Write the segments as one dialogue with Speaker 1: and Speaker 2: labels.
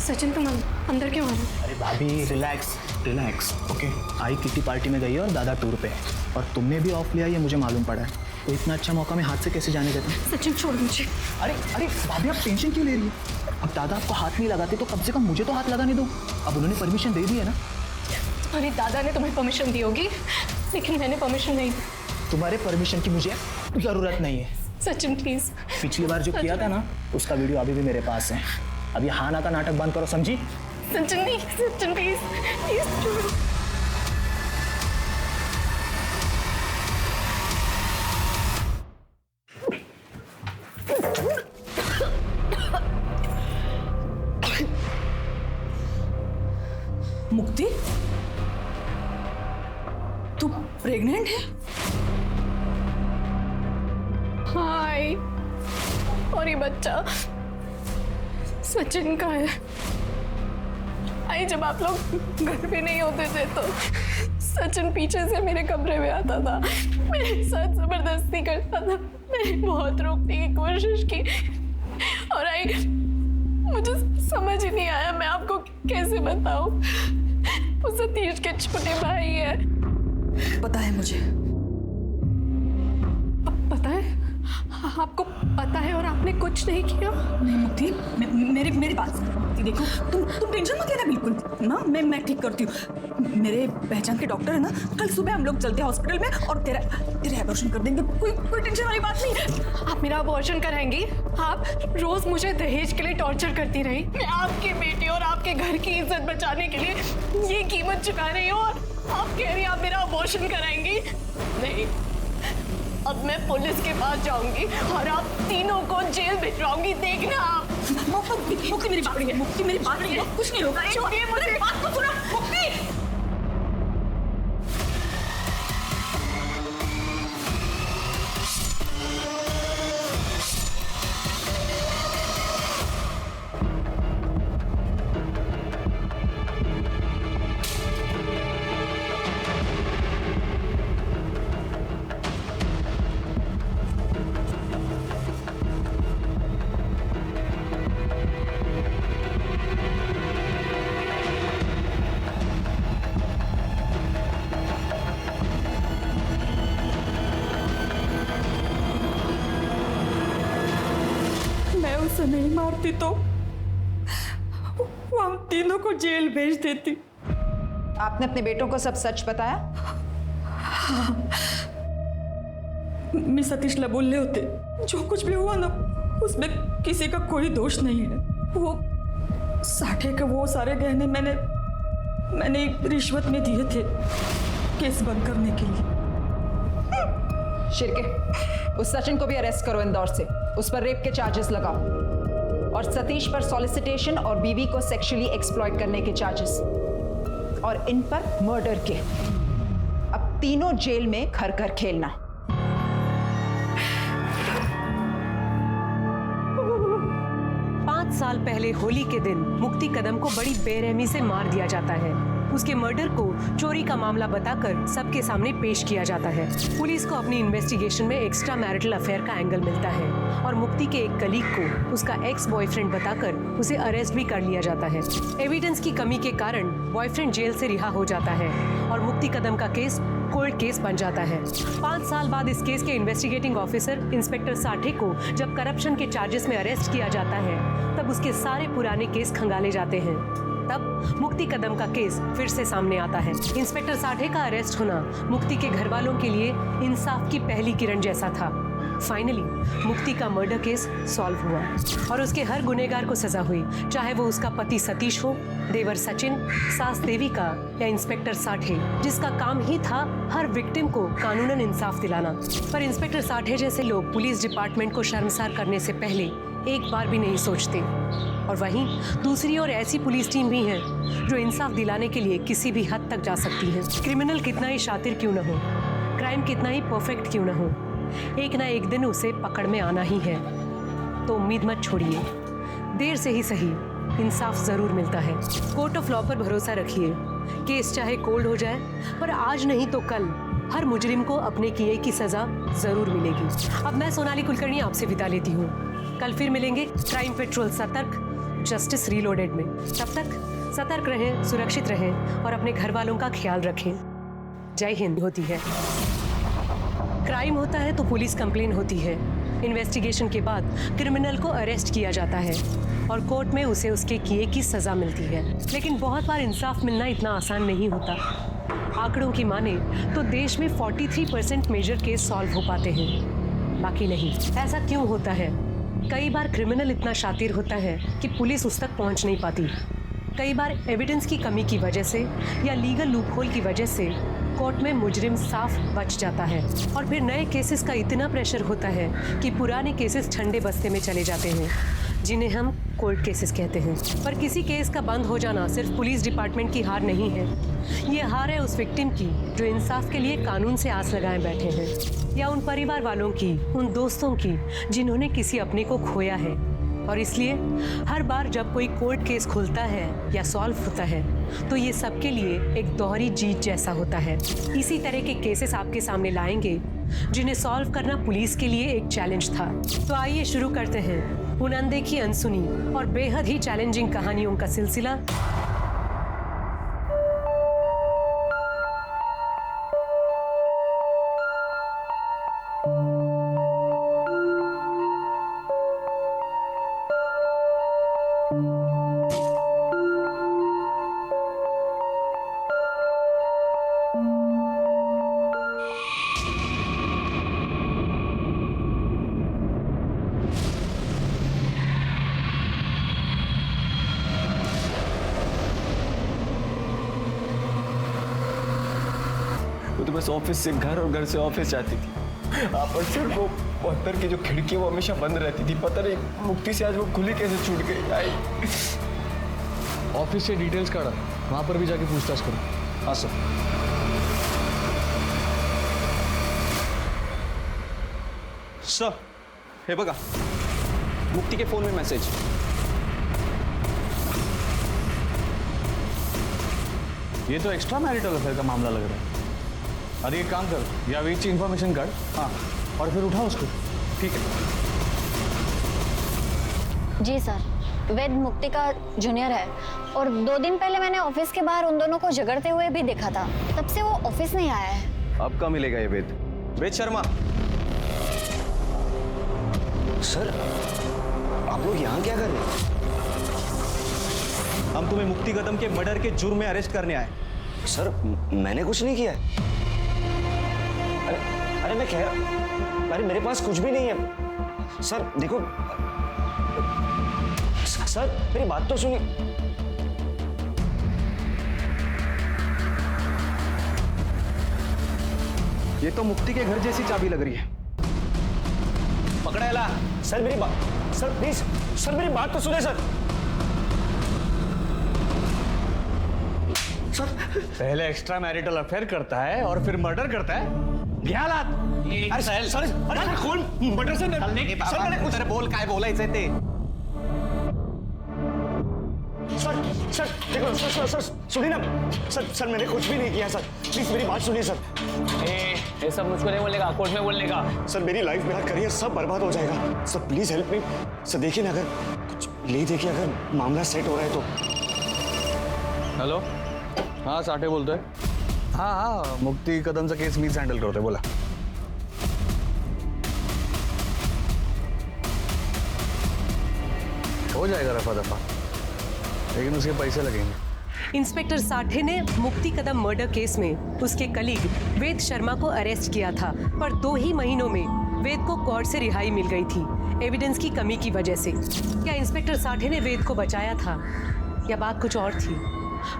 Speaker 1: सचिन तुम अंदर क्यों आ रहे हो?
Speaker 2: अरे भाभी रिलैक्स रिलैक्स, ओके। आई किटी पार्टी में गई है और दादा टूर पे है, और तुमने भी ऑफ लिया ये मुझे मालूम पड़ा है, तो इतना अच्छा मौका मैं हाथ से कैसे जाने देता हूँ?
Speaker 1: सचिन छोड़ मुझे।
Speaker 2: अरे अरे भाभी आप टेंशन क्यों ले रही है? अब दादा आपको हाथ नहीं लगाते तो कम से कम मुझे तो हाथ लगाने दो। अब उन्होंने परमिशन दे दी है ना।
Speaker 1: अरे दादा ने तुम्हें परमिशन दी होगी, लेकिन मैंने परमिशन नहीं दी।
Speaker 2: तुम्हारे परमिशन की मुझे ज़रूरत नहीं है।
Speaker 1: सचिन प्लीज।
Speaker 2: पिछली बार जो किया था ना उसका वीडियो अभी भी मेरे पास है। अब ये हाँ ना का नाटक बंद करो, समझी?
Speaker 1: सचिन नहीं, सचिन प्लीज प्लीज छोड़।
Speaker 3: मुक्ति, तू प्रेग्नेंट है?
Speaker 1: हाय, और ये बच्चा सचिन का है। आई जब आप लोग घर पे नहीं होते थे तो सचिन पीछे से मेरे कमरे में आता था, मेरे साथ जबरदस्ती करता था। मैंने बहुत रोकने की कोशिश की और आई मुझे समझ ही नहीं आया मैं आपको कैसे बताऊं। वो सतीश के छोटे भाई है।
Speaker 3: पता है मुझे।
Speaker 1: पता है? आपको पता है और आपने कुछ नहीं किया?
Speaker 3: नहीं मुक्ति, मेरी बात सुनो। देखो तुम टेंशन मत लेना बिल्कुल ना, मैं ठीक करती हूँ। मेरे पहचान के डॉक्टर है ना, कल सुबह हम लोग चलते हैं हॉस्पिटल में और तेरा एबॉर्शन कर देंगे। कोई टेंशन वाली बात नहीं है।
Speaker 1: आप मेरा अबॉर्शन कराएंगी? आप रोज मुझे दहेज के लिए टॉर्चर करती रही। मैं आपके बेटे और आपके घर की इज्जत बचाने के लिए ये कीमत चुका रही हूँ और आप कह रही हैं आप मेरा अबॉर्शन कराएंगी? नहीं, अब मैं पुलिस के पास जाऊंगी और आप तीनों को जेल भिजवाऊंगी। देखना आप।
Speaker 3: मुक्ति मेरी बात, मुक्ति मेरी बात नहीं है, कुछ नहीं होगा।
Speaker 1: छोड़िए मुझे,
Speaker 3: बात को सुनो मुक्ति।
Speaker 1: नहीं मारती तो वो हम तीनों को जेल भेज देती।
Speaker 4: आपने अपने बेटों को सब सच बताया?
Speaker 3: मैं सतीश लबोले होते, जो कुछ भी हुआ ना उसमें किसी का कोई दोष नहीं है। वो साठे के वो सारे गहने मैंने रिश्वत में दिए थे केस बंद करने के लिए।
Speaker 4: शिर्के, उस सचिन को भी अरेस्ट करो इंदौर से, उस पर रेप के चार्जेस लगाओ, और सतीश पर सॉलिसिटेशन और बीवी को सेक्सुअली एक्सप्लॉइट करने के चार्जेस, और इन पर मर्डर के। अब तीनों जेल में घर घर खेलना।
Speaker 5: साल पहले होली के दिन मुक्ति कदम को बड़ी बेरहमी से मार दिया जाता है। उसके मर्डर को चोरी का मामला बताकर सबके सामने पेश किया जाता है। पुलिस को अपनी इन्वेस्टिगेशन में एक्स्ट्रा मैरिटल अफेयर का एंगल मिलता है और मुक्ति के एक कलीग को उसका एक्स बॉयफ्रेंड बताकर उसे अरेस्ट भी कर लिया जाता है। एविडेंस की कमी के कारण बॉयफ्रेंड जेल से रिहा हो जाता है और मुक्ति कदम का केस कोल्ड केस बन जाता है। 5 साल बाद इस केस के इन्वेस्टिगेटिंग ऑफिसर इंस्पेक्टर साठे को जब करप्शन के चार्जेस में अरेस्ट किया जाता है तब उसके सारे पुराने केस खंगाले जाते हैं। तब मुक्ति कदम का केस फिर से सामने आता है। इंस्पेक्टर साठे का अरेस्ट होना मुक्ति के घर वालों के लिए इंसाफ की पहली किरण जैसा था। फाइनली मुक्ति का मर्डर केस सॉल्व हुआ और उसके हर गुनहगार को सजा हुई, चाहे वो उसका पति सतीश हो, देवर सचिन, सास देविका या इंस्पेक्टर साठे, जिसका काम ही था हर विक्टिम को कानूनन इंसाफ दिलाना। पर इंस्पेक्टर साठे जैसे लोग पुलिस डिपार्टमेंट को शर्मसार करने से पहले एक बार भी नहीं सोचते। और वहीं दूसरी ओर ऐसी पुलिस टीम भी है जो इंसाफ दिलाने के लिए किसी भी हद तक जा सकती है। क्रिमिनल कितना ही शातिर क्यों न हो, क्राइम कितना ही परफेक्ट क्यों न हो, एक ना एक दिन उसे पकड़ में आना ही है। तो उम्मीद मत छोड़िए, देर से ही सही इंसाफ जरूर मिलता है। कोर्ट ऑफ लॉ पर भरोसा रखिए। केस चाहे कोल्ड हो जाए, पर आज नहीं तो कल हर मुजरिम को अपने किए की सजा जरूर मिलेगी। अब मैं सोनाली कुलकर्णी आपसे विदा लेती हूँ। कल फिर मिलेंगे क्राइम पेट्रोल सतर्क, जस्टिस रीलोडेड में। तब तक सतर्क रहें, सुरक्षित रहें और अपने घर वालों का ख्याल रखें। जय हिंद। होती है क्राइम होता है तो पुलिस कंप्लेन होती है। इन्वेस्टिगेशन के बाद क्रिमिनल को अरेस्ट किया जाता है और कोर्ट में उसे उसके किए की सजा मिलती है। लेकिन बहुत बार इंसाफ मिलना इतना आसान नहीं होता। आंकड़ों की माने तो देश में 43% मेजर केस सॉल्व हो पाते हैं, बाकी नहीं। ऐसा क्यों होता है? कई बार क्रिमिनल इतना शातिर होता है कि पुलिस उस तक पहुंच नहीं पाती। कई बार एविडेंस की कमी की वजह से या लीगल लूपहोल की वजह से कोर्ट में मुजरिम साफ बच जाता है और फिर नए केसेस का इतना प्रेशर होता है कि पुराने केसेस ठंडे बस्ते में चले जाते हैं, जिन्हें हम कोल्ड केसेस कहते हैं। पर किसी केस का बंद हो जाना सिर्फ पुलिस डिपार्टमेंट की हार नहीं है। ये हार है उस विक्टिम की जो इंसाफ के लिए कानून से आस लगाए बैठे हैं, या उन परिवार वालों की, उन दोस्तों की जिन्होंने किसी अपने को खोया है। और इसलिए हर बार जब कोई कोर्ट केस खुलता है या सॉल्व होता है तो ये सबके लिए एक दोहरी जीत जैसा होता है। इसी तरह के केसेस आपके सामने लाएंगे जिन्हें सॉल्व करना पुलिस के लिए एक चैलेंज था। तो आइए शुरू करते हैं उन अनदेखी, अनसुनी और बेहद ही चैलेंजिंग कहानियों का सिलसिला।
Speaker 6: तो बस ऑफिस से घर और घर से ऑफिस जाती थी। आप सर वो अंदर की जो खिड़की वो हमेशा बंद रहती थी। पता नहीं मुक्ति से आज वो खुली कैसे छूट गई। आई
Speaker 7: ऑफिस से डिटेल्स काढा, वहां पर भी जाके पूछताछ करो।
Speaker 6: हाँ सर। सर हे बघा, मुक्ति के फोन में मैसेज।
Speaker 7: ये तो एक्स्ट्रा मैरिटल अफेयर का मामला लग रहा है। अरे एक काम कर, या वेद की इन्फॉर्मेशन काढ, हाँ, और फिर उठा उसको। ठीक है
Speaker 8: जी सर। वेद मुक्ति का जूनियर है और 2 दिन पहले मैंने ऑफिस के बाहर उन दोनों को झगड़ते हुए भी देखा था। तब से वो ऑफिस नहीं आया है।
Speaker 6: अब कब मिलेगा ये वेद? वेद शर्मा।
Speaker 9: सर, आप लोग यहाँ क्या कर रहे हैं?
Speaker 6: हम तुम्हें मुक्ति कदम के मर्डर के जुर्म में अरेस्ट करने आए।
Speaker 9: सर, मैंने कुछ नहीं किया है। अरे मैं कह रहा, अरे मेरे पास कुछ भी नहीं है। सर देखो, सर मेरी बात तो सुनिए।
Speaker 6: ये तो मुक्ति के घर जैसी चाबी लग रही है। पकड़ा।
Speaker 9: सर मेरी बात, सर प्लीज, सर मेरी बात तो सुने सर।
Speaker 7: पहले एक्स्ट्रा मैरिटल अफेयर करता है और फिर मर्डर करता है।
Speaker 9: अरे सर, अरे कौन मर्डर से सर मैंने कुछ
Speaker 6: बोल काय बोलायचंय ते।
Speaker 9: सर सर देखो सर, सर सुनिए ना सर, मैंने कुछ भी नहीं किया सर। प्लीज मेरी बात सुनिए सर।
Speaker 10: ये सब मुझको नहीं बोलने का, कोर्ट में बोलने का।
Speaker 9: सर मेरी लाइफ, मेरा करियर सब बर्बाद हो जाएगा। Sir please help me. Sir देखिए ना, अगर कुछ ले देखिए, अगर मामला सेट हो रहा है तो।
Speaker 7: हेलो, हाँ साठे बोलतोय। हाँ, मुक्ती कदमचा केस मीच हँडल करतोय, बोला। हो जाएगा रफा दफा, लेकिन उसके पैसे लगेंगे।
Speaker 5: इंस्पेक्टर साठे ने मुक्ति कदम मर्डर केस में उसके कलीग वेद शर्मा को अरेस्ट किया था, पर 2 ही महीनों में वेद को कोर्ट से रिहाई मिल गई थी, एविडेंस की कमी की वजह से। क्या इंस्पेक्टर साठे ने वेद को बचाया था या बात कुछ और थी?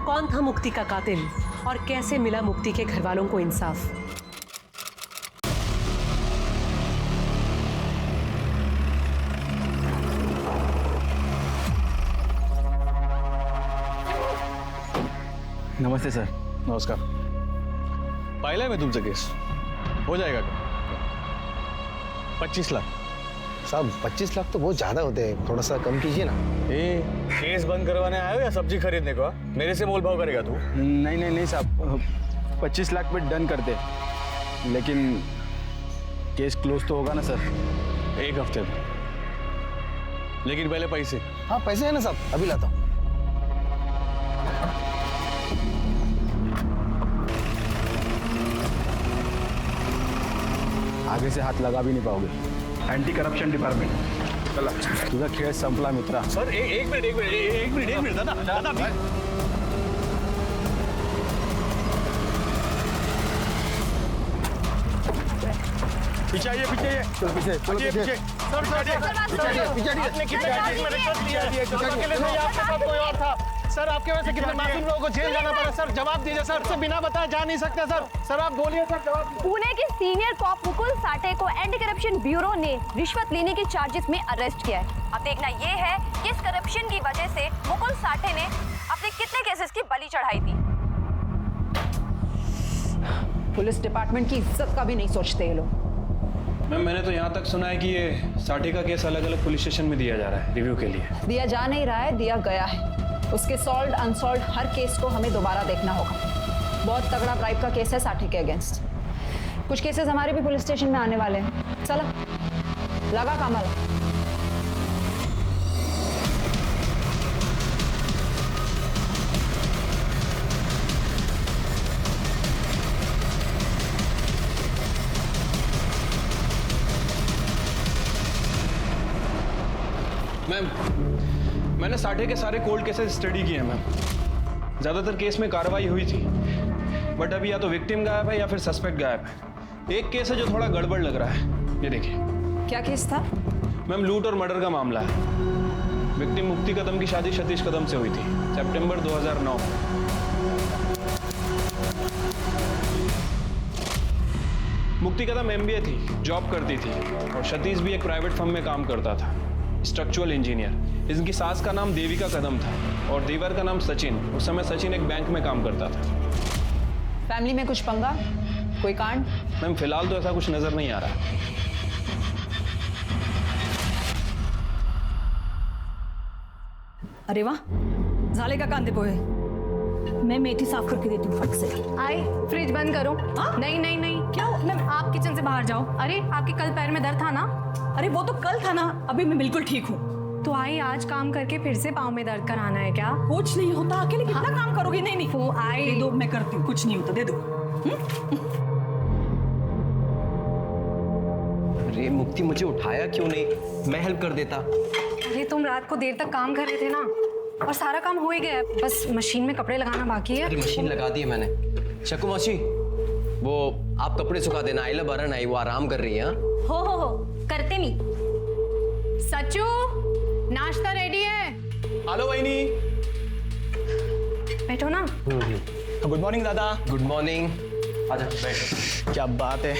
Speaker 5: कौन था मुक्ति का कातिल और कैसे मिला मुक्ति के घर वालों को इंसाफ?
Speaker 6: नमस्ते सर।
Speaker 7: नमस्कार। पाहिलंय मी तुमचं केस, हो जाएगा का? 25 लाख।
Speaker 11: साहब 25 लाख तो बहुत ज्यादा होते हैं, थोड़ा सा कम कीजिए ना।
Speaker 7: केस बंद करवाने आए हो या सब्जी खरीदने को? मेरे से मोल भाव करेगा तू?
Speaker 6: नहीं साहब, 25 लाख पे डन करते, लेकिन केस क्लोज तो होगा ना सर?
Speaker 7: 1 हफ्ते में। लेकिन पहले पैसे।
Speaker 11: हाँ पैसे है ना साहब, अभी लाता हूँ।
Speaker 7: आगे से हाथ लगा भी नहीं पाओगे।
Speaker 2: Anti corruption department. चला
Speaker 7: तुझा खेळ संपला मित्रा।
Speaker 2: सर एक मिनिट दादा पीछे आइए
Speaker 11: चलो पीछे, चलो पीछे।
Speaker 12: सर आपके वजह से कितने मासूम लोगों को जेल जाना पड़ा। सर जवाब दीजिए सर, से बिना बताए जा नहीं सकते सर। सर आप बोलिए सर, जवाब।
Speaker 13: पुणे के सीनियर कॉप मुकुल साठे को एंटी करप्शन ब्यूरो ने रिश्वत लेने के चार्जेस में अरेस्ट किया है। अब देखना ये है कि इस करप्शन की वजह से मुकुल साठे ने अपने कितने केसेस की बलि चढ़ाई थी।
Speaker 4: पुलिस डिपार्टमेंट की इज्जत का भी नहीं सोचते ये लोग।
Speaker 6: मैम मैंने तो यहाँ तक सुना है कि ये साठे का केस अलग अलग पुलिस स्टेशन में दिया जा रहा है रिव्यू के लिए।
Speaker 4: दिया जा नहीं रहा है, दिया गया है। उसके सॉल्व अनसॉल्व हर केस को हमें दोबारा देखना होगा। बहुत तगड़ा ब्राइब का केस है साठे के अगेंस्ट। कुछ केसेस हमारे भी पुलिस स्टेशन में आने वाले हैं। चला लगा कमल।
Speaker 6: मैम मैंने साठे के सारे कोल्ड केसेस स्टडी किए हैं मैम। ज़्यादातर केस में कार्रवाई हुई थी, बट अभी या तो विक्टिम गायब है या फिर सस्पेक्ट गायब है। एक केस है जो थोड़ा गड़बड़ लग रहा है, ये देखिए।
Speaker 4: क्या केस था?
Speaker 6: मैम लूट और मर्डर का मामला है। विक्टिम मुक्ति कदम की शादी सतीश कदम से हुई थी सितंबर 2009। मुक्ति कदम MBA थी, जॉब करती थी, और सतीश भी एक प्राइवेट फर्म में काम करता था, स्ट्रक्चरल इंजीनियर। इनकी सास का नाम देविका कदम था और देवर का नाम सचिन। उस समय सचिन एक बैंक में काम करता था।
Speaker 4: फैमिली में कुछ पंगा, कोई कांड?
Speaker 6: मैम फिलहाल तो ऐसा कुछ नजर नहीं आ रहा।
Speaker 3: अरे वाह, झाले का कांदे पोहे? मैं मेथी साफ करके देती हूँ फट से।
Speaker 1: आई फ्रिज बंद करो। नहीं नहीं नहीं, क्या मैम आप किचन से बाहर जाओ। अरे आपके कल पैर में दर्द था ना?
Speaker 3: अरे वो तो कल था ना, अभी मैं बिल्कुल ठीक हूँ।
Speaker 1: तो आई आज काम करके फिर से पाँव में दर्द कराना है क्या?
Speaker 3: कुछ नहीं होता, अकेले कितना काम करोगी? नहीं नहीं
Speaker 1: वो आई
Speaker 3: दे दो, मैं करती हूँ, कुछ नहीं होता, दे दो।
Speaker 10: अरे मुक्ति मुझे उठाया क्यों नहीं? मैं हेल्प कर देता।
Speaker 1: अरे तुम रात को देर तक काम कर रहे थे ना, और सारा काम हो ही गया है, बस मशीन में कपड़े लगाना बाकी है।
Speaker 10: अरे मशीन लगा दी है मैंने। शकु मौसी, वो आप कपड़े सुखा देना। आइला बरन आई, वो आराम कर रही है।
Speaker 13: हो करते नहीं।
Speaker 1: सच्चू नाश्ता रेडी है।
Speaker 2: हेलो वहीनी।
Speaker 1: बैठो ना।
Speaker 2: गुड मॉर्निंग दादा।
Speaker 10: Good morning. आजा बैठ।
Speaker 2: क्या बात है।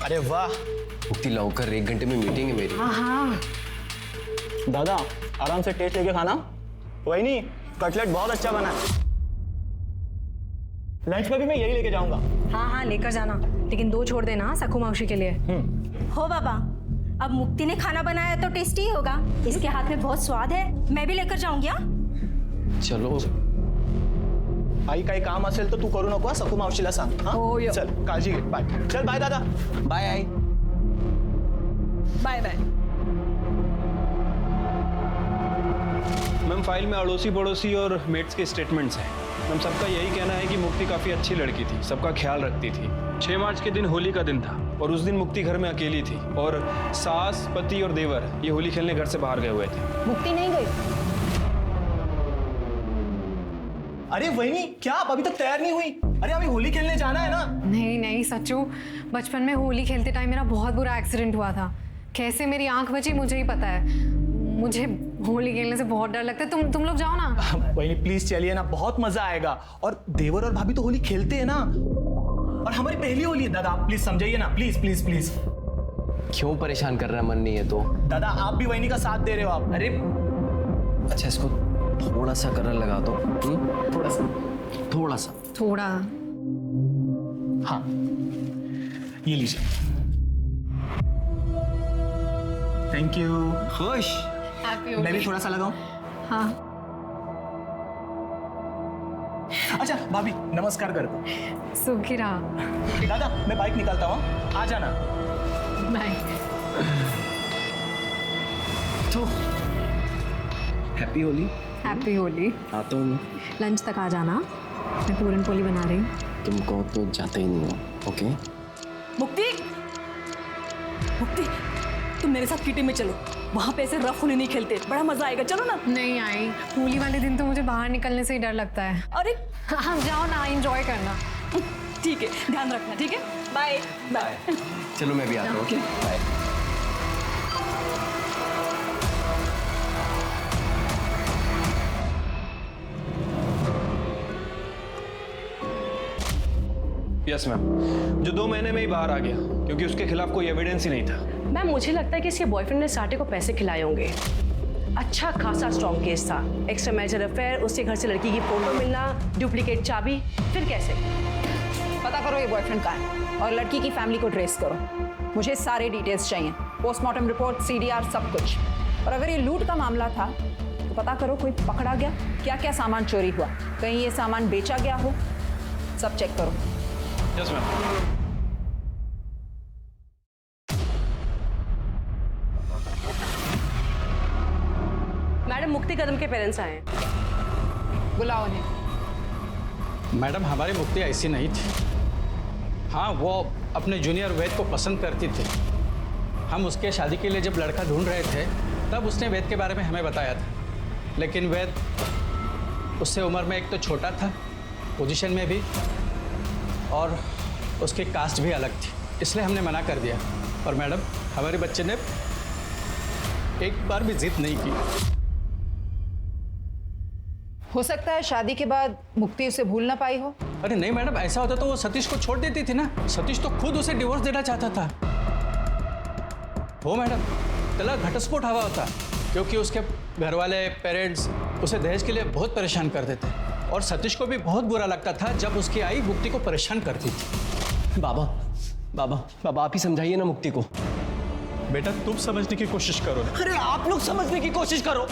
Speaker 2: अरे वाह
Speaker 10: मुक्ति लौकर 1 घंटे में मीटिंग है मेरी।
Speaker 1: हाँ
Speaker 2: दादा आराम से टेस्ट लेके खाना। वहीनी कटलेट बहुत अच्छा बना है। लंच में भी मैं यही लेके जाऊंगा।
Speaker 1: हाँ लेकर जाना, लेकिन 2 छोड़ देना सकू मौसी के लिए।
Speaker 13: हो बाबा, अब मुक्ति ने खाना बनाया तो टेस्टी ही होगा। इसके हाथ में बहुत स्वाद है, मैं भी लेकर जाऊंगी।
Speaker 10: चलो
Speaker 2: आई काही काम असेल तर तू करू नको, सकू मावशीला सांग। हाँ? चल काळजी घे, बाय। चल बाय दादा।
Speaker 10: बाय आई।
Speaker 3: Bye bye.
Speaker 6: मैम फाइल में अड़ोसी पड़ोसी और मेट्स के स्टेटमेंट्स हैं। मैम सबका यही कहना है कि मुक्ति काफ़ी अच्छी लड़की थी, सबका ख्याल रखती थी। 6 मार्च के दिन होली का दिन था और उस दिन मुक्ति घर में अकेली थी, और सास, पति और देवर ये होली खेलने घर से बाहर गए हुए थे।
Speaker 4: मुक्ति नहीं गई?
Speaker 2: अरे वहीनी क्या आप अभी तक तैयार नहीं हुई? अरे अभी होली खेलने जाना है ना।
Speaker 1: नहीं सच्चू, बचपन में होली खेलते टाइम मेरा बहुत बुरा एक्सीडेंट हुआ था। कैसे मेरी आंख बची मुझे ही पता है। मुझे होली खेलने से बहुत डर लगता है। तुम लोग जाओ ना।
Speaker 2: वहीनी प्लीज चलिए ना, बहुत मजा आएगा। और देवर और भाभी तो होली खेलते हैं ना, और हमारी पहली होली है। दादा प्लीज समझाइए ना, प्लीज प्लीज प्लीज।
Speaker 10: क्यों परेशान कर रहा है? मन नहीं है तो?
Speaker 2: दादा आप भी वहीनी का साथ दे रहे हो आप।
Speaker 10: अरे अच्छा, इसको थोड़ा सा कलर लगा दो। थोड़ा सा।
Speaker 2: हाँ ये लीजिए। Thank you.
Speaker 10: खुश?
Speaker 2: मैं भी थोड़ा सा लगाऊं?
Speaker 1: हाँ।
Speaker 2: अच्छा भाभी नमस्कार कर दो।
Speaker 1: सुखी रहा।
Speaker 2: दादा मैं बाइक निकालता हूँ, आ जाना।
Speaker 1: बाय।
Speaker 10: तो हैप्पी होली।
Speaker 1: हैप्पी होली।
Speaker 10: आता हूँ।
Speaker 1: लंच तक आ जाना, मैं पूरन पोली बना रही हूँ।
Speaker 10: तुमको तो जाते ही नहीं हो। ओके।
Speaker 3: मुक्ति, मुक्ति, तुम मेरे साथ किटी में चलो, वहाँ पे ऐसे रफ होली नहीं खेलते, बड़ा मजा आएगा, चलो ना।
Speaker 1: नहीं आई, होली वाले दिन तो मुझे बाहर निकलने से ही डर लगता है।
Speaker 3: अरे
Speaker 1: हाँ जाओ ना, एंजॉय करना।
Speaker 3: ठीक है, ध्यान रखना, ठीक है, बाय बाय।
Speaker 10: चलो मैं भी आता हूँ। बाय।
Speaker 6: यस मैम, जो 2 महीने में ही बाहर आ गया क्योंकि उसके खिलाफ कोई एविडेंस ही नहीं था।
Speaker 5: मैम मुझे लगता है कि इसके बॉयफ्रेंड ने साटे को पैसे खिलाए होंगे। अच्छा खासा स्ट्रॉन्ग केस था, एक्स्ट्रा मैरिटल अफेयर, उसके घर से लड़की की फोटो मिलना, डुप्लीकेट चाबी, फिर कैसे?
Speaker 4: पता करो ये बॉयफ्रेंड कहाँ है और लड़की की फैमिली को ट्रेस करो। मुझे सारे डिटेल्स चाहिए, पोस्टमार्टम रिपोर्ट, सीडीआर, सब कुछ। और अगर ये लूट का मामला था तो पता करो कोई पकड़ा गया, क्या क्या सामान चोरी हुआ, कहीं ये सामान बेचा गया हो, सब चेक करो।
Speaker 6: Yes ma'am.
Speaker 5: मैडम मुक्ति कदम के पेरेंट्स आए हैं।
Speaker 4: बुलाओ उन्हें।
Speaker 7: मैडम हमारी मुक्ति ऐसी नहीं थी। हाँ, वो अपने जूनियर वेद को पसंद करती थी। हम उसके शादी के लिए जब लड़का ढूंढ रहे थे तब उसने वेद के बारे में हमें बताया था, लेकिन वेद उससे उम्र में एक तो छोटा था, पोजीशन में भी, और उसकी कास्ट भी अलग थी, इसलिए हमने मना कर दिया। और मैडम हमारे बच्चे ने एक बार भी जिद नहीं की।
Speaker 4: हो सकता है शादी के बाद मुक्ति उसे भूल ना पाई हो।
Speaker 7: अरे नहीं मैडम, ऐसा होता तो वो सतीश को छोड़ देती थी ना। सतीश तो खुद उसे डिवोर्स देना चाहता था। हो मैडम, तला घटस्फोट हवा होता, क्योंकि उसके घर वाले पेरेंट्स उसे दहेज के लिए बहुत परेशान करते थे, और सतीश को भी बहुत बुरा लगता था जब उसकी आई मुक्ति को परेशान करती थी।
Speaker 10: बाबा बाबा बाबा, आप ही समझाइए ना मुक्ति को।
Speaker 7: बेटा तुम समझने की कोशिश करो।
Speaker 10: अरे आप लोग समझने की कोशिश करो।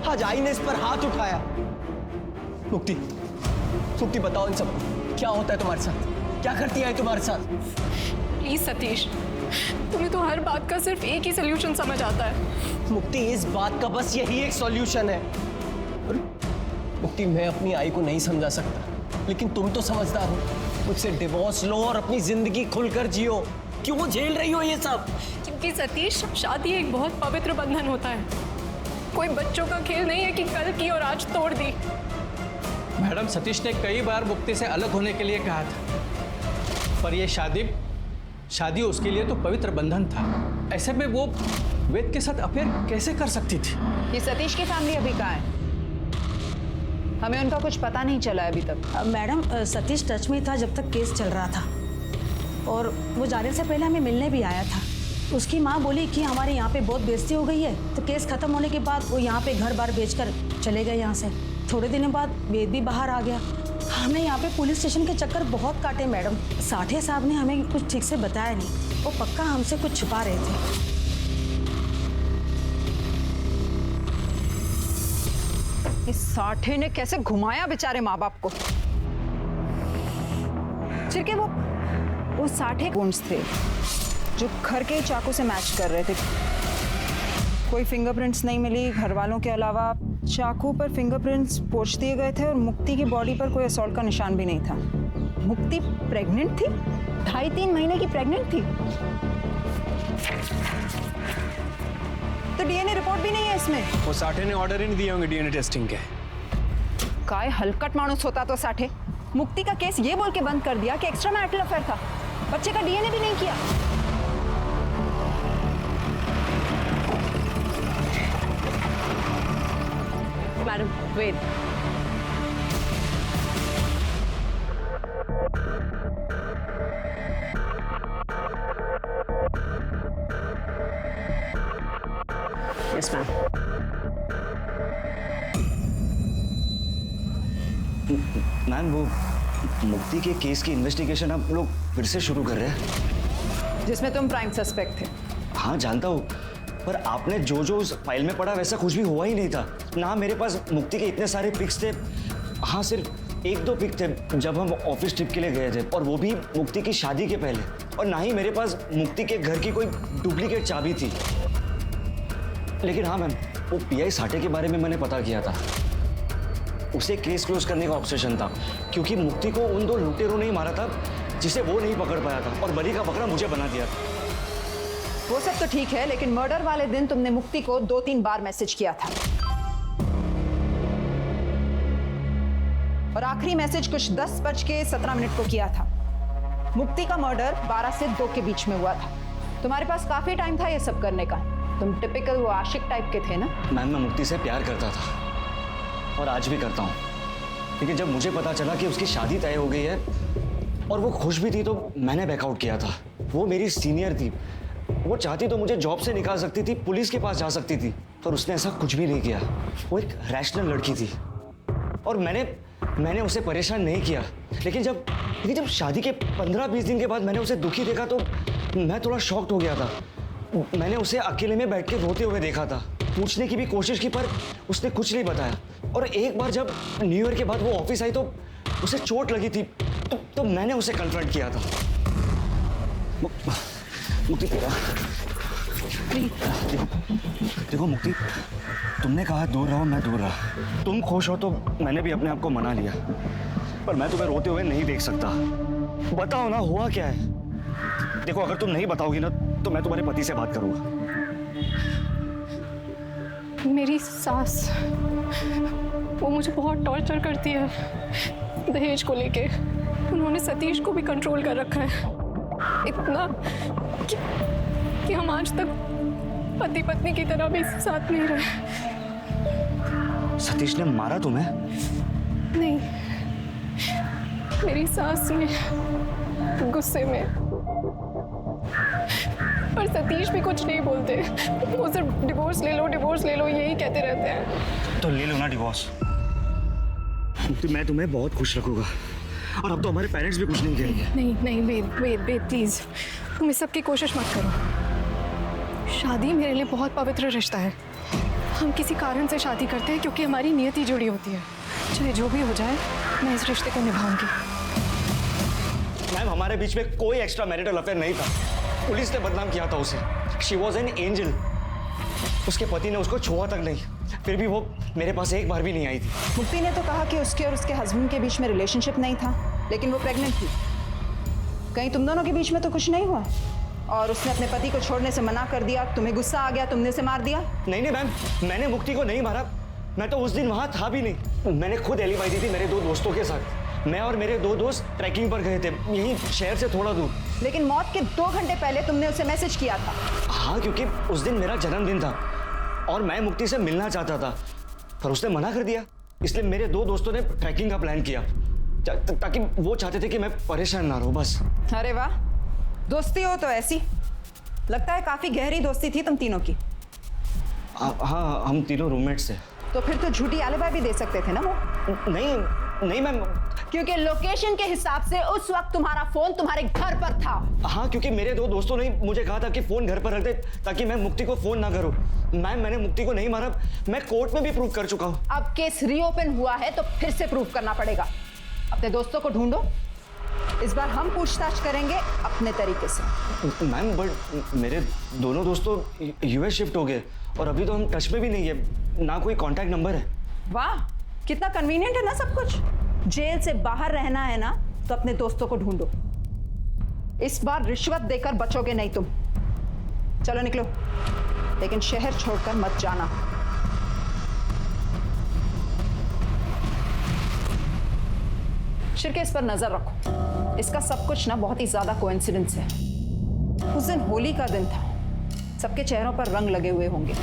Speaker 10: आज आई ने इस पर हाथ उठाया। मुक्ति, मुक्ति बताओ इन सबको, क्या होता है तुम्हारे साथ, क्या करती है तुम्हारे साथ?
Speaker 1: प्लीज सतीश, तुम्हें तो हर बात का सिर्फ एक ही सोल्यूशन समझ आता है।
Speaker 10: मुक्ति, इस बात का बस यही एक सॉल्यूशन है। मुक्ति, मैं अपनी आई को नहीं समझा सकता, लेकिन तुम तो समझदार हो। मुझसे डिवोर्स लो और अपनी जिंदगी खुलकर जियो। क्यों झेल रही हो ये सब?
Speaker 1: क्योंकि सतीश, शादी एक बहुत पवित्र बंधन होता है, कोई बच्चों का खेल नहीं है कि कल की और आज तोड़ दी।
Speaker 7: मैडम सतीश ने कई बार मुक्ति से अलग होने के लिए कहा था, पर ये शादी उसके लिए तो पवित्र बंधन था। ऐसे में वो वेद के साथ अफेयर कैसे कर सकती थी?
Speaker 4: ये सतीश की फैमिली अभी कहाँ है? हमें उनका कुछ पता नहीं चला है अभी तक।
Speaker 3: मैडम सतीश टच में था जब तक केस चल रहा था, और वो जाने से पहले हमें मिलने भी आया था। उसकी माँ बोली कि हमारे यहाँ पे बहुत बेइज्जती हो गई है, तो केस खत्म होने के बाद वो यहाँ पे घर बार बेचकर चले गए यहाँ से। थोड़े दिनों बाद वेद भी बाहर आ गया। हमने यहाँ पे पुलिस स्टेशन के चक्कर बहुत काटे मैडम। साठे साहब ने हमें कुछ ठीक से बताया नहीं, वो पक्का हमसे कुछ छुपा रहे थे।
Speaker 4: इस साठे ने कैसे घुमाया बेचारे माँ बाप को। छिरके वो साठे गुंड्स थे जो घर के चाकू से मैच कर रहे थे। कोई फिंगरप्रिंट्स नहीं मिली घर वालों के अलावा। चाकू पर फिंगरप्रिंट्स पोंछ दिए गए थे और मुक्ति की बॉडी पर कोई असॉल्ट का निशान भी नहीं था। मुक्ति प्रेग्नेंट थी, 2.5-3 महीने की प्रेग्नेंट थी। तो डीएनए रिपोर्ट भी नहीं है इसमें।
Speaker 6: वो साठे ने ऑर्डर ही नहीं दिए होंगे डीएनए टेस्टिंग के।
Speaker 4: काय हलकट मानुस होता तो साठे मुक्ति का केस ये बोल के बंद कर दिया कि एक्स्ट्रा मैरिटल अफेयर था, बच्चे का डीएनए भी नहीं किया।
Speaker 5: मैडम वेद, यस मैम।
Speaker 9: मैम वो मुक्ति के केस की इन्वेस्टिगेशन आप लोग फिर से शुरू कर रहे हैं,
Speaker 4: जिसमें तुम प्राइम सस्पेक्ट थे।
Speaker 9: हाँ जानता हूँ, पर आपने जो जो उस फाइल में पढ़ा वैसा कुछ भी हुआ ही नहीं था ना। मेरे पास मुक्ति के इतने सारे पिक्स थे। हाँ सिर्फ 1-2 पिक थे जब हम ऑफिस ट्रिप के लिए गए थे, और वो भी मुक्ति की शादी के पहले। और ना ही मेरे पास मुक्ति के घर की कोई डुप्लीकेट चाबी थी। लेकिन हाँ मैम, वो पीआई साठे के बारे में मैंने पता किया था। उसे केस क्लोज करने का ऑब्सेशन था, क्योंकि मुक्ति को उन 2 लुटेरों ने ही मारा था जिसे वो नहीं पकड़ पाया था, और बलि का बकरा मुझे बना दिया था।
Speaker 4: वो सब तो ठीक है, लेकिन मर्डर वाले दिन तुमने मुक्ति को 2-3 बार मैसेज किया था, और आखिरी मैसेज कुछ 10:17 को किया था। मुक्ति का मर्डर 12 से 2 के बीच में हुआ था। तुम्हारे पास काफी टाइम था ये सब करने का। तुम टिपिकल वो आशिक टाइप के थे ना।
Speaker 9: मैम, मैं मुक्ति से प्यार करता था और आज भी करता हूँ, लेकिन जब मुझे पता चला कि उसकी शादी तय हो गई है और वो खुश भी थी तो मैंने बैकआउट किया था। वो मेरी सीनियर थी, वो चाहती तो मुझे जॉब से निकाल सकती थी, पुलिस के पास जा सकती थी, पर उसने ऐसा कुछ भी नहीं किया। वो एक रैशनल लड़की थी और मैंने उसे परेशान नहीं किया। लेकिन जब शादी के 15-20 दिन के बाद मैंने उसे दुखी देखा तो मैं थोड़ा शॉक्ड हो गया था। मैंने उसे अकेले में बैठ के रोते हुए देखा था। पूछने की भी कोशिश की पर उसने कुछ नहीं बताया। और एक बार जब न्यू ईयर के बाद वो ऑफिस आई तो उसे चोट लगी थी, तो मैंने उसे कन्फ्रंट किया था। मुक्ति, देखो मुक्ति, तुमने कहा दूर रहो, मैं दूर रहा। तुम खुश हो तो मैंने भी अपने आप को मना लिया, पर मैं तुम्हें रोते हुए नहीं देख सकता। बताओ ना, हुआ क्या है? देखो, अगर तुम नहीं बताओगी ना तो मैं तुम्हारे पति से बात करूंगा।
Speaker 1: मेरी सास, वो मुझे बहुत टॉर्चर करती है दहेज को लेके। उन्होंने सतीश को भी कंट्रोल कर रखा है, इतना कि हम आज तक पति पत्नी की तरह भी साथ नहीं रहे।
Speaker 9: सतीश ने मारा तुम्हें?
Speaker 1: नहीं, मेरी सास ने गुस्से में। पर सतीश भी कुछ नहीं बोलते, वो सिर्फ डिवोर्स ले लो यही कहते रहते हैं।
Speaker 9: तो ले लो ना डिवोर्स। मुक्ति, मैं तुम्हें बहुत खुश रखूंगा, और अब तो हमारे पेरेंट्स भी कुछ नहीं कहेंगे।
Speaker 1: नहीं वेद प्लीज, तुम इस सब की कोशिश मत करो। शादी मेरे लिए बहुत पवित्र रिश्ता है। हम किसी कारण से शादी करते हैं क्योंकि हमारी नियति जुड़ी होती है। चाहे जो भी हो जाए, मैं इस रिश्ते को निभाऊंगी।
Speaker 9: मैम, हमारे बीच में कोई एक्स्ट्रा मैरिटल अफेयर नहीं था। पुलिस ने बदनाम किया था उसे। She was an angel. उसके पति ने उसको छुआ तक नहीं, फिर भी वो मेरे पास एक बार भी नहीं आई थी।
Speaker 4: मुक्ति ने तो कहा कि उसके और उसके हस्बैंड के बीच में रिलेशनशिप नहीं था, लेकिन वो प्रेग्नेंट थी। कहीं तुम दोनों के बीच में तो कुछ नहीं हुआ? और उसने अपने पति को छोड़ने से मना कर दिया, तुम्हें गुस्सा आ गया, तुमने उसे मार दिया?
Speaker 9: नहीं मैम, मैंने मुक्ति को नहीं मारा। मैं तो उस दिन वहां था भी नहीं। मैंने खुद एलिबाई दी थी मेरे 2 दोस्तों के साथ। मैं और मेरे 2 दोस्त ट्रैकिंग पर गए थे, यहीं शहर से थोड़ा दूर।
Speaker 4: लेकिन मौत के 2 घंटे पहले तुमने उसे मैसेज किया था।
Speaker 9: हाँ, क्योंकि उस दिन मेरा जन्मदिन था और मैं मुक्ति से मिलना चाहता था, पर उसने मना कर दिया। इसलिए मेरे 2 दोस्तों ने ट्रैकिंग का प्लान किया, ताकि वो चाहते थे कि मैं परेशान ना रहूं, बस।
Speaker 4: अरे वाह, दोस्ती हो तो ऐसी। लगता है काफी गहरी दोस्ती थी तुम तीनों की।
Speaker 9: हाँ, हम तीनों रूममेट्स थे।
Speaker 4: तो फिर तो झूठी एलिबाई भी दे सकते थे ना वो?
Speaker 9: नहीं मैम,
Speaker 4: क्योंकि लोकेशन के हिसाब से उस वक्त तुम्हारा फोन तुम्हारे घर पर था।
Speaker 9: हाँ, क्योंकि मेरे 2 दोस्तों ने मुझे कहा था कि फोन घर पर रख दे ताकि मैं मुक्ति को फोन ना करूं। मैम, मैंने मुक्ति को नहीं मारा, मैं कोर्ट में भी प्रूव कर चुका हूँ।
Speaker 4: अब केस रीओपन हुआ है तो फिर से प्रूव करना पड़ेगा। अपने दोस्तों को ढूंढो, इस बार हम पूछताछ करेंगे अपने तरीके से।
Speaker 9: मैम, बट मेरे दोनों दोस्त तो यूएस शिफ्ट हो गए और अभी तो हम टच में भी नहीं है, ना कोई कांटेक्ट नंबर है।
Speaker 4: वाह, कितना कन्वीनियंट है ना सब कुछ। जेल से बाहर रहना है ना तो अपने दोस्तों को ढूंढो। इस बार रिश्वत देकर बचोगे नहीं तुम। चलो निकलो, लेकिन शहर छोड़कर मत जाना। शिरके, इस पर नजर रखो। इसका सब कुछ ना बहुत ही ज्यादा कोइंसिडेंस है। उस दिन होली का दिन था, सबके चेहरों पर रंग लगे हुए होंगे।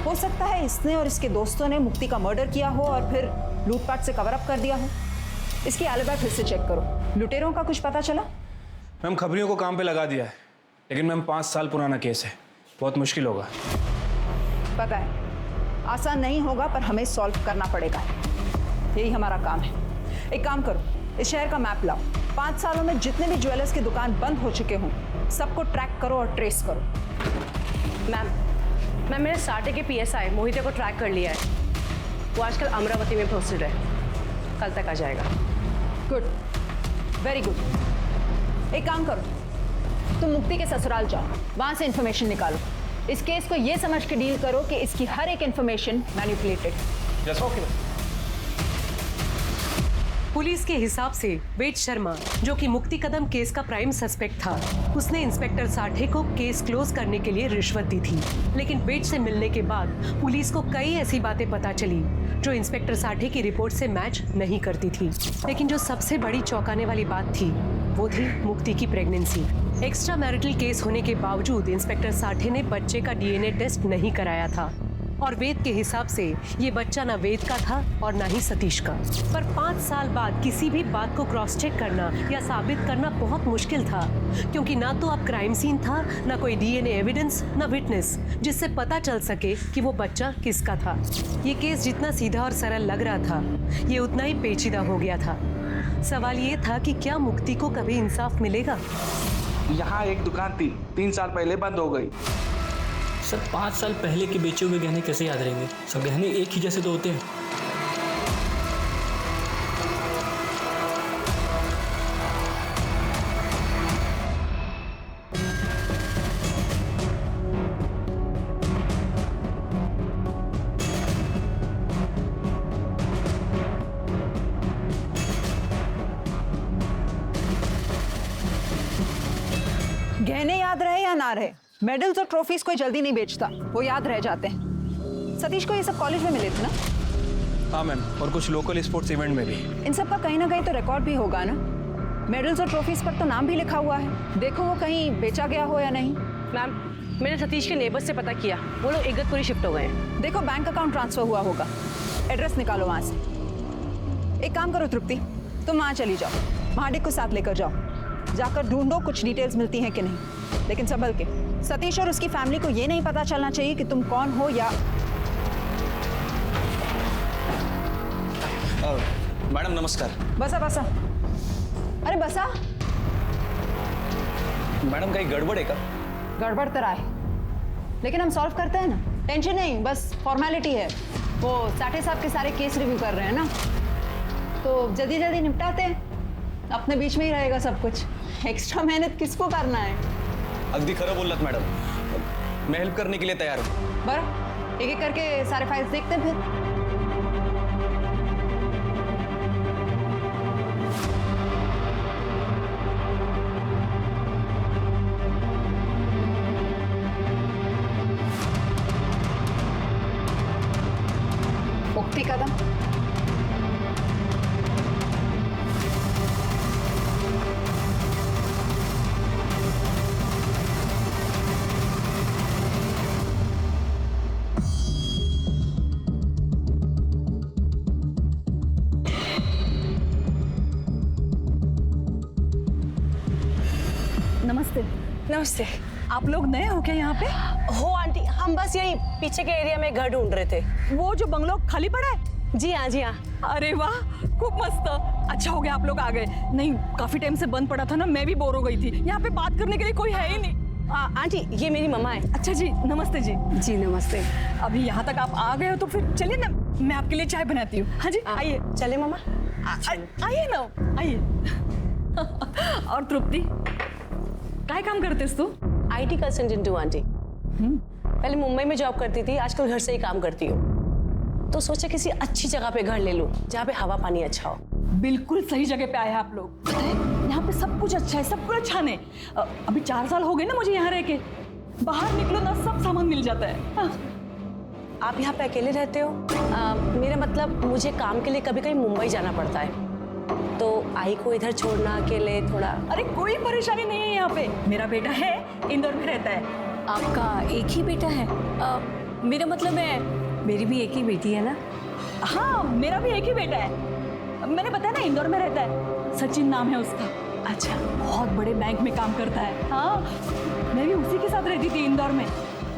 Speaker 4: हो सकता है इसने और इसके दोस्तों ने मुक्ति का मर्डर किया हो और फिर लूटपाट से कवर अप कर दिया हो। इसकी एलिबाई फिर से चेक करो। लुटेरों का कुछ पता चला?
Speaker 6: मैम, खबरियों को काम पे लगा दिया है, लेकिन मैम 5 साल पुराना केस है, बहुत मुश्किल होगा।
Speaker 4: पता है, आसान नहीं होगा, पर हमें सॉल्व करना पड़ेगा। यही हमारा काम है। एक काम करो, इस शहर का मैप लाओ। 5 सालों में जितने भी ज्वेलर्स की दुकान बंद हो चुके हों, सबको ट्रैक करो और ट्रेस करो।
Speaker 5: मैम, मैंने साठे के PSI मोहिते को ट्रैक कर लिया है। वो आजकल अमरावती में पोस्टेड है, कल तक आ जाएगा।
Speaker 4: Good, very good. एक काम करो, तुम मुक्ति के ससुराल जाओ, वहां से इंफॉर्मेशन निकालो। इस केस को ये समझ के डील करो कि इसकी हर एक information manipulated.
Speaker 6: Yes okay ma'am.
Speaker 5: Police के हिसाब से वेद शर्मा, जो कि मुक्ति कदम केस का प्राइम सस्पेक्ट था, उसने इंस्पेक्टर साठे को केस क्लोज करने के लिए रिश्वत दी थी। लेकिन वेद से मिलने के बाद पुलिस को कई ऐसी बातें पता चली जो इंस्पेक्टर साठे की रिपोर्ट से मैच नहीं करती थी। लेकिन जो सबसे बड़ी चौंकाने वाली बात थी वो थी मुक्ति की प्रेगनेंसी। एक्स्ट्रा मैरिटल केस होने के बावजूद इंस्पेक्टर साठे ने बच्चे का डीएनए टेस्ट नहीं कराया था और वेद के हिसाब से ये बच्चा ना वेद का था और ना ही सतीश का। पर 5 साल बाद किसी भी बात को क्रॉस चेक करना या साबित करना बहुत मुश्किल था, क्योंकि ना तो अब क्राइम सीन था, ना कोई डीएनए एविडेंस, ना विटनेस जिससे पता चल सके कि वो बच्चा किसका था। ये केस जितना सीधा और सरल लग रहा था, ये उतना ही पेचीदा हो गया था। सवाल ये था कि क्या मुक्ति को कभी इंसाफ मिलेगा?
Speaker 14: यहाँ एक दुकान थी, 3 साल पहले बंद हो गई।
Speaker 15: सर 5 साल पहले के बेचे हुए गहने कैसे याद रहेंगे? सब गहने एक ही जैसे तो होते हैं।
Speaker 4: गहने याद रहे या ना रहे, मेडल्स और ट्रॉफीज कोई जल्दी नहीं बेचता, वो याद रह जाते हैं। सतीश को ये सब कॉलेज में मिले थे ना?
Speaker 6: हाँ मैम, और कुछ लोकल स्पोर्ट्स इवेंट में भी।
Speaker 4: इन सब का कहीं ना कहीं तो रिकॉर्ड भी होगा ना? मेडल्स और ट्रॉफीज पर तो नाम भी लिखा हुआ है। देखो वो कहीं बेचा गया हो या नहीं।
Speaker 16: मैम, मैंने सतीश के नेबर से पता किया, वो लोग इगतपुरी शिफ्ट हो गए हैं।
Speaker 4: देखो बैंक अकाउंट ट्रांसफर हुआ होगा, एड्रेस निकालो वहाँ से। एक काम करो तृप्ति, तुम वहाँ चली जाओ, महाडिक को साथ लेकर जाओ, जाकर ढूंढो कुछ डिटेल्स मिलती हैं कि नहीं, लेकिन संभल के। सतीश और उसकी फैमिली को ये नहीं पता चलना चाहिए कि तुम कौन हो या।
Speaker 9: मैडम नमस्कार।
Speaker 4: बसा बसा। अरे बसा।
Speaker 9: मैडम कहीं गड़बड़ है क्या?
Speaker 4: गड़बड़ तो है, लेकिन हम सॉल्व करते हैं ना, टेंशन नहीं, बस फॉर्मेलिटी है। वो साठे साहब के सारे केस रिव्यू कर रहे हैं ना, तो जल्दी जल्दी निपटाते हैं, अपने बीच में ही रहेगा सब कुछ। एक्स्ट्रा मेहनत किसको करना है?
Speaker 9: अगदी खरं बोललात मैडम, मैं हेल्प करने के लिए तैयार हूँ।
Speaker 4: बरं, एक एक करके सारे फाइल्स देखते हैं फिर। मुक्ति कदम,
Speaker 16: नमस्ते।
Speaker 3: नमस्ते। आप लोग नए हो क्या यहाँ पे?
Speaker 16: हो आंटी, हम बस यही पीछे के एरिया में घर ढूंढ रहे थे।
Speaker 3: वो जो बंगलो खाली पड़ा है?
Speaker 16: जी हाँ, जी हाँ।
Speaker 3: अरे वाह, खूब मस्त। अच्छा हो गया आप लोग आ गए, नहीं काफी टाइम से बंद पड़ा था ना, मैं भी बोर हो गई थी। यहाँ पे बात करने के लिए कोई है ही नहीं।
Speaker 16: आंटी, ये मेरी मम्मा है।
Speaker 3: अच्छा जी, नमस्ते जी।
Speaker 16: जी नमस्ते।
Speaker 3: अभी यहाँ तक आप आ गए हो तो फिर चलिए ना, मैं आपके लिए चाय बनाती हूँ। हाँ जी आइए।
Speaker 16: चले मम्मा,
Speaker 3: आइए ना, आइए। और तृप्ति, क्या काम करतेस तू?
Speaker 16: IT कंसल्टेंट हूँ आंटी। पहले मुंबई में जॉब करती थी, आजकल घर से ही काम करती हूँ। तो सोचा किसी अच्छी जगह पे घर ले लूँ जहाँ पे हवा पानी अच्छा हो।
Speaker 3: बिल्कुल सही जगह पे आए आप लोग। पता है, यहाँ पे सब कुछ अच्छा है, सब कुछ अच्छा नहीं। अभी 4 साल हो गए ना मुझे यहाँ रह के। बाहर निकलो ना, सब सामान मिल जाता है। हाँ।
Speaker 16: आप यहाँ पे अकेले रहते हो? मेरा मतलब मुझे काम के लिए कभी कभी मुंबई जाना पड़ता है, तो आई को इधर छोड़ना अकेले थोड़ा।
Speaker 3: अरे कोई परेशानी नहीं है यहाँ पे, मेरा बेटा है, इंदौर में रहता है।
Speaker 16: आपका एक ही बेटा है? मेरा मतलब है मेरी भी एक ही बेटी है ना?
Speaker 3: हाँ, मेरा भी एक ही बेटा है। मैंने बताया ना, इंदौर में रहता है, सचिन नाम है उसका।
Speaker 16: अच्छा,
Speaker 3: बहुत बड़े बैंक में काम करता है। हाँ, मैं भी उसी के साथ रहती थी इंदौर में,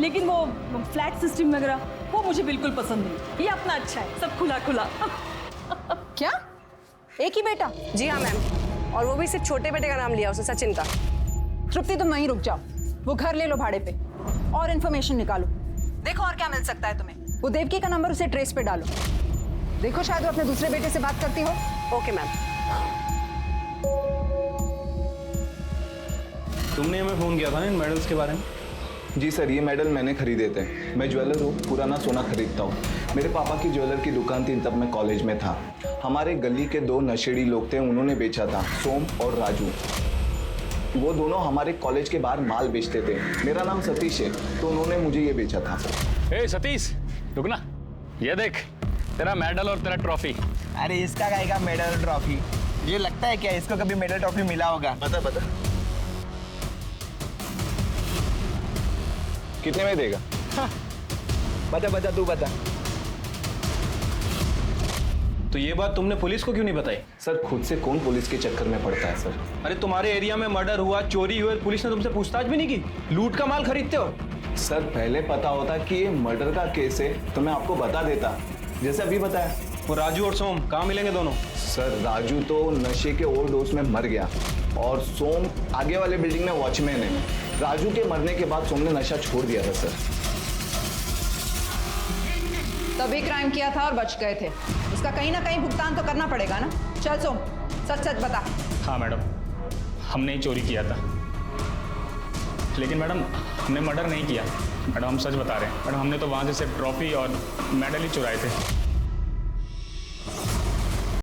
Speaker 3: लेकिन वो फ्लैट सिस्टम वगैरह वो मुझे बिल्कुल पसंद नहीं। ये अपना अच्छा है, सब खुला खुला।
Speaker 4: क्या एक ही बेटा?
Speaker 16: जी हाँ मैम, और वो भी सिर्फ छोटे बेटे का नाम लिया उसने, सचिन का।
Speaker 4: तृप्ति तुम वहीं रुक जाओ, वो घर ले लो भाड़े पे और इन्फॉर्मेशन निकालो, देखो और क्या मिल सकता है तुम्हें। वो देवकी का नंबर उसे ट्रेस पे डालो, देखो शायद वो अपने दूसरे बेटे से बात करती हो।
Speaker 16: Okay ma'am.
Speaker 6: तुमने हमें फोन किया था ना इन मेडल्स के बारे में?
Speaker 17: जी सर, ये मेडल मैंने खरीदे थे। मैं ज्वेलर हूँ, पुराना सोना खरीदता हूँ। मेरे पापा की ज्वेलर की दुकान थी, तब मैं कॉलेज में था। हमारे गली के 2 नशेड़ी लोग थे, उन्होंने बेचा था, सोम और राजू। वो दोनों हमारे कॉलेज के बाहर माल बेचते थे। मेरा नाम सतीश है, तो उन्होंने मुझे ये बेचा था।
Speaker 7: ए सतीश, रुक ना, ये देख तेरा मेडल और तेरा ट्रॉफी।
Speaker 18: अरे इसका काय का मेडल और ट्रॉफी? ये लगता है क्या इसको कभी मेडल ट्रॉफी मिला होगा?
Speaker 17: बता कितने में देगा?
Speaker 18: बता तू बता।
Speaker 6: तो ये बात तुमने पुलिस को क्यों नहीं बताई?
Speaker 17: सर, खुद से कौन पुलिस के चक्कर में पड़ता है सर।
Speaker 6: अरे तुम्हारे एरिया में मर्डर हुआ, चोरी हुई, पुलिस ने तुमसे पूछताछ भी नहीं की? लूट का माल खरीदते हो?
Speaker 17: सर, पहले पता होता कि ये मर्डर का केस है तो मैं आपको बता देता, जैसे अभी बताया।
Speaker 6: वो राजू और सोम कहाँ मिलेंगे दोनों?
Speaker 17: सर, राजू तो नशे के ओवरडोज में मर गया और सोम आगे वाले बिल्डिंग में वॉचमैन है। राजू के मरने के बाद सोम ने नशा छोड़ दिया था सर।
Speaker 4: तभी क्राइम किया था और बच गए थे। उसका कहीं ना कहीं भुगतान तो करना पड़ेगा ना। चल सोम, सच सच बता।
Speaker 19: हाँ मैडम, हमने ही चोरी किया था। लेकिन मैडम, हमने मर्डर नहीं किया। मैडम, हम सच बता रहे हैं। मैडम, हमने तो वहाँ से सिर्फ ट्रॉफी और मेडल ही चुराए थे।